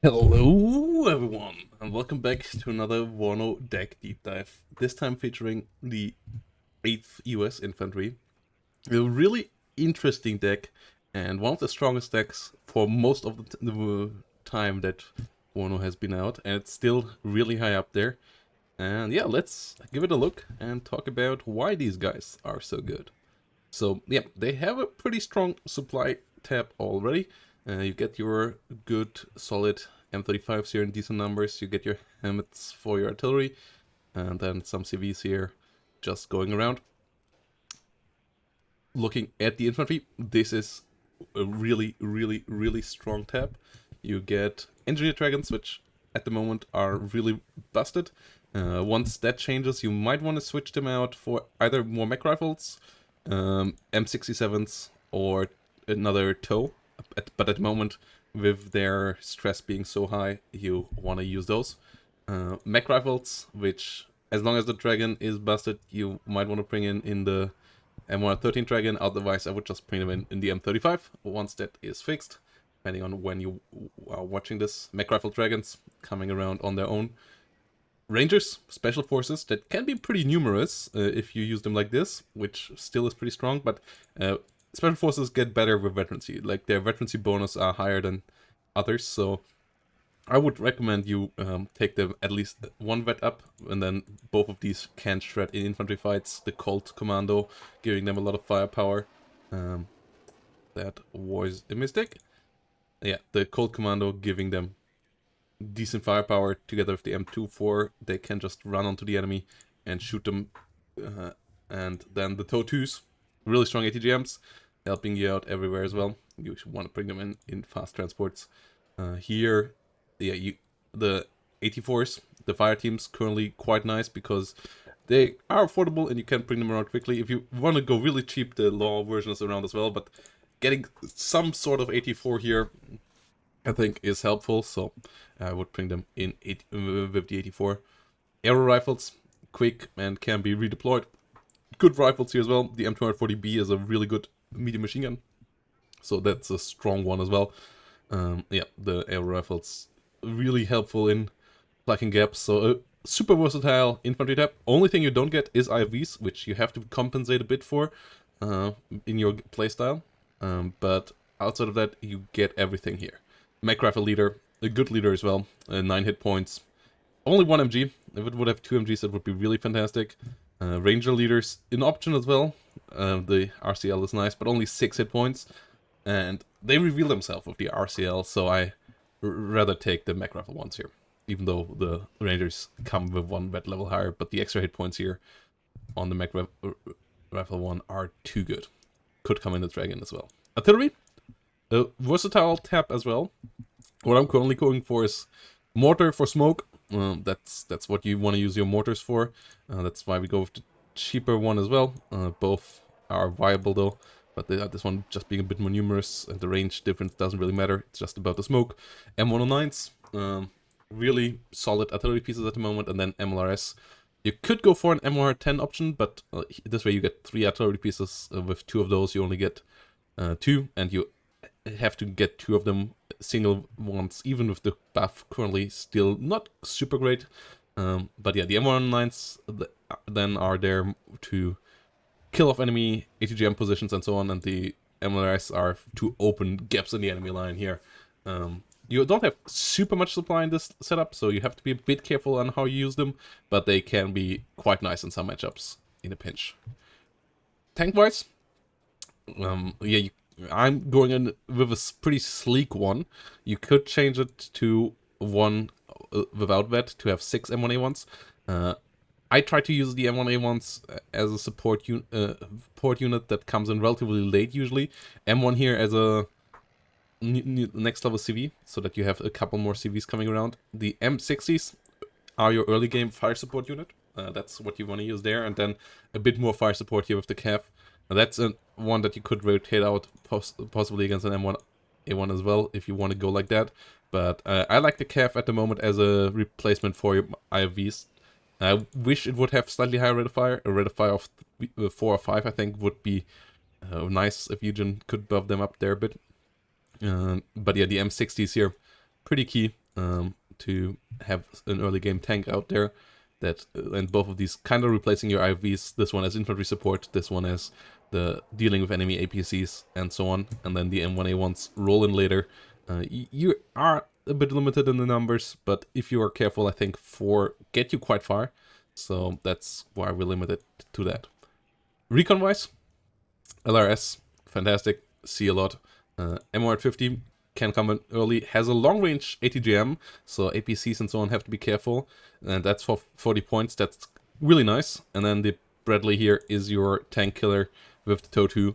Hello everyone, and welcome back to another WARNO deck deep dive, this time featuring the 8th US Infantry. A really interesting deck, and one of the strongest decks for most of the time that WARNO has been out, and it's still really high up there. And yeah, let's give it a look and talk about why these guys are so good. So yeah, they have a pretty strong supply tab already. You get your good solid M35s here in decent numbers. You get your helmets for your artillery, and then some CVs here just going around. Looking at the infantry, this is a really strong tab. You get engineer dragons, which at the moment are really busted. Once that changes, you might want to switch them out for either more mech rifles, M67s, or another tow. But at the moment, with their stress being so high, you want to use those. Mech rifles, which, as long as the dragon is busted, you might want to bring in the M113 dragon. Otherwise, I would just bring them in the M35 once that is fixed, depending on when you are watching this. Mech rifle dragons coming around on their own. Rangers, special forces, that can be pretty numerous if you use them like this, which still is pretty strong, but special forces get better with veterancy. Like, their veterancy bonus are higher than others, so I would recommend you take them at least one vet up, and then both of these can shred in infantry fights. The Colt Commando giving them a lot of firepower. That was a mistake. Yeah, the Colt Commando giving them decent firepower together with the M24. They can just run onto the enemy and shoot them. And then the TOW2s, really strong ATGMs, helping you out everywhere as well. You should want to bring them in fast transports. Here, yeah, the 84s, the fire teams, currently quite nice because they are affordable and you can bring them around quickly. If you want to go really cheap, the law version is around as well, but getting some sort of 84 here, I think, is helpful, so I would bring them in with the 84. Aero rifles, quick and can be redeployed. Good rifles here as well. The M240B is a really good medium machine gun, so that's a strong one as well. Yeah, the aero rifles really helpful in plugging gaps. So a super versatile infantry tab. Only thing you don't get is IFVs, which you have to compensate a bit for in your playstyle. But outside of that, you get everything here. Mech rifle leader, a good leader as well. 9 hit points. Only 1 MG. If it would have 2 MGs, that would be really fantastic. Ranger leaders, an option as well. The RCL is nice, but only 6 hit points. And they reveal themselves with the RCL, so I rather take the mech rifle ones here. Even though the Rangers come with 1 vet level higher, but the extra hit points here on the mech rifle one are too good. Could come in the dragon as well. Artillery, a versatile tab as well. What I'm currently going for is mortar for smoke. That's what you want to use your mortars for. That's why we go with the cheaper one as well. Both are viable though, but this one just being a bit more numerous, and the range difference doesn't really matter. It's just about the smoke. M109s, really solid artillery pieces at the moment, and then MLRS. You could go for an MR10 option, but this way you get 3 artillery pieces. With 2 of those, you only get 2, and you have to get 2 of them single ones, even with the buff currently still not super great. But yeah, the M109s then are there to kill off enemy ATGM positions and so on, and the MLRS are to open gaps in the enemy line here. You don't have super much supply in this setup, so you have to be a bit careful on how you use them, but they can be quite nice in some matchups in a pinch. Tank-wise, yeah, I'm going in with a pretty sleek one. You could change it to one without vet to have 6 M1A1s. I try to use the M1A1s as a support unit that comes in relatively late usually. M1 here as a next level CV, so that you have a couple more CVs coming around. The M60s are your early game fire support unit. That's what you want to use there, and then a bit more fire support here with the CAF. That's one that you could rotate out possibly against an M1A1 as well if you want to go like that. But I like the CAF at the moment as a replacement for your IFVs. I wish it would have slightly higher rate of fire. A rate of fire of 4 or 5, I think, would be nice if Eugen could buff them up there a bit. But yeah, the M60s here, pretty key. to have an early game tank out there. That and both of these kind of replacing your IVs. This one as infantry support, this one as the dealing with enemy APCs and so on. And then the M1A1s roll in later. You are a bit limited in the numbers, but if you are careful, I think 4 get you quite far. So that's why we're limited to that. Recon-wise, LRS, fantastic, see a lot. M150 can come in early, has a long-range ATGM, so APCs and so on have to be careful. And that's for 40 points, that's really nice. And then the Bradley here is your tank killer with the TOW 2.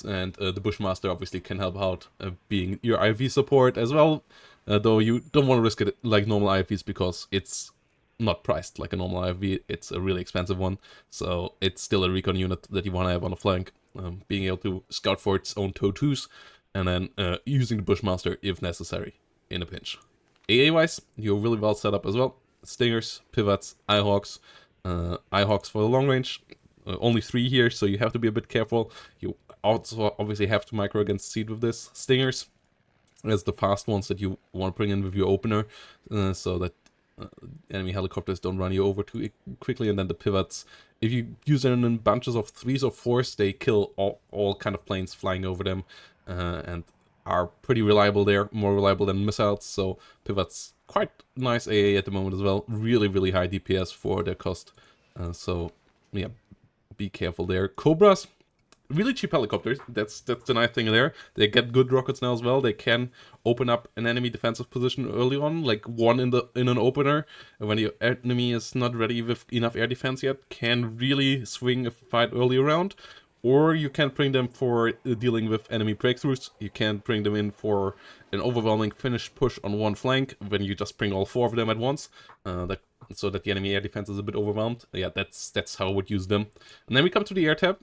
And the Bushmaster obviously can help out, being your IV support as well. Though you don't want to risk it like normal IVs because it's not priced like a normal IV, it's a really expensive one. So it's still a recon unit that you want to have on the flank, being able to scout for its own TOW 2s, and then using the Bushmaster if necessary in a pinch. AA-wise, you're really well set up as well. Stingers, pivots, Eyehawks. Eyehawks for the long range. Only 3 here, so you have to be a bit careful. You also obviously have to micro against seed with this. Stingers as the fast ones that you want to bring in with your opener, so that enemy helicopters don't run you over too quickly. And then the pivots, if you use them in bunches of 3s or 4s, they kill all kind of planes flying over them, and are pretty reliable there, more reliable than missiles. So pivots, quite nice AA at the moment as well. Really, really high DPS for their cost. So yeah, be careful there. Cobras, really cheap helicopters. That's the nice thing there. They get good rockets now as well. They can open up an enemy defensive position early on, like one in an opener, and when your enemy is not ready with enough air defense yet, can really swing a fight early around. Or you can bring them for dealing with enemy breakthroughs. You can bring them in for an overwhelming finish push on one flank when you just bring all 4 of them at once, so that the enemy air defense is a bit overwhelmed. Yeah, that's how I would use them. And then we come to the air tab,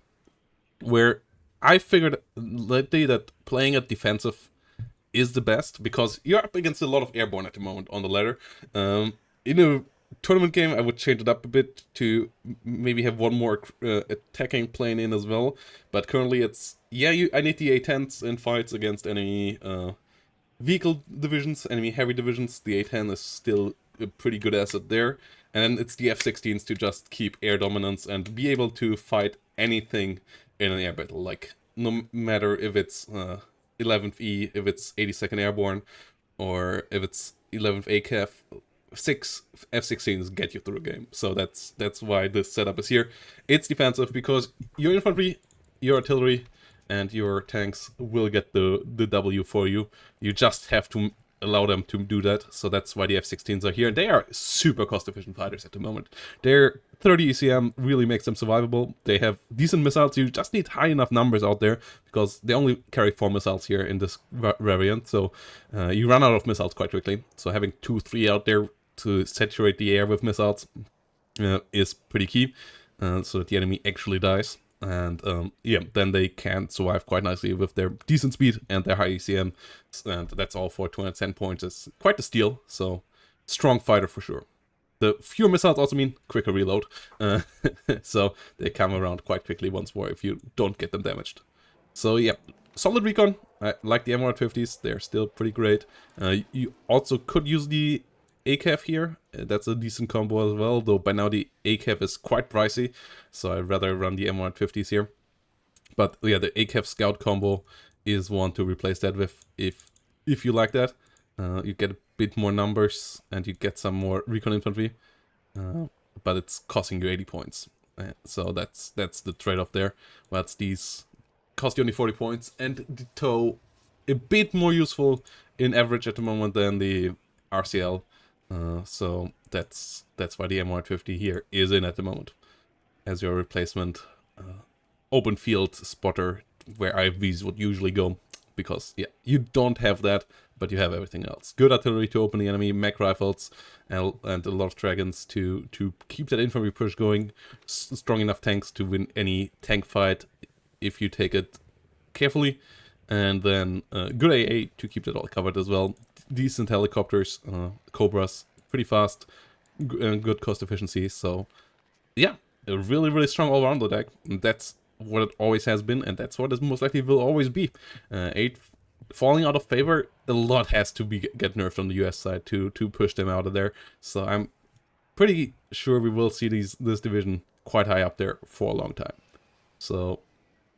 where I figured lately that playing at defensive is the best, because you're up against a lot of airborne at the moment on the ladder. In a tournament game, I would change it up a bit to maybe have one more attacking plane in as well. But currently it's, I need the A-10s in fights against enemy vehicle divisions, enemy heavy divisions. The A-10 is still a pretty good asset there. And it's the F-16s to just keep air dominance and be able to fight anything in an air battle. Like, no matter if it's 11th E, if it's 82nd Airborne, or if it's 11th ACAF, 6 F-16s get you through a game. So that's why this setup is here. It's defensive because your infantry, your artillery, and your tanks will get the W for you. You just have to allow them to do that. So that's why the F-16s are here. They are super cost-efficient fighters at the moment. Their 30 ECM really makes them survivable. They have decent missiles. You just need high enough numbers out there, because they only carry 4 missiles here in this variant. So you run out of missiles quite quickly. So having 2, 3 out there to saturate the air with missiles is pretty key, so that the enemy actually dies. And then they can survive quite nicely with their decent speed and their high ECM, and that's all for 210 points. It's quite a steal, so strong fighter for sure. The fewer missiles also mean quicker reload, so they come around quite quickly once more if you don't get them damaged. So yeah, solid recon. I like the M150s, they're still pretty great. You also could use the ACAF here, that's a decent combo as well, though by now the ACAF is quite pricey, so I'd rather run the M150s here. But yeah, the ACAF Scout combo is one to replace that with if you like that. You get a bit more numbers and you get some more recon infantry, but it's costing you 80 points. So that's the trade-off there. But these cost you only 40 points, and the TOW a bit more useful in average at the moment than the RCL. So that's why the M150 here is in at the moment as your replacement open field spotter, where IVs would usually go, because yeah, you don't have that, but you have everything else. Good artillery to open the enemy, mech rifles, and a lot of dragons to keep that infantry push going. Strong enough tanks to win any tank fight if you take it carefully, and then good AA to keep that all covered as well. Decent helicopters, Cobras, pretty fast, good cost efficiency. So yeah, a really, really strong all-rounder deck. And that's what it always has been, and that's what it most likely will always be. 8 falling out of favor, a lot has to be get nerfed on the US side to push them out of there. So I'm pretty sure we will see this division quite high up there for a long time. So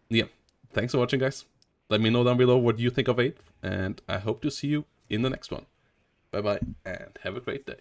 yeah, thanks for watching, guys. Let me know down below what you think of 8th, and I hope to see you in the next one. Bye bye, and have a great day.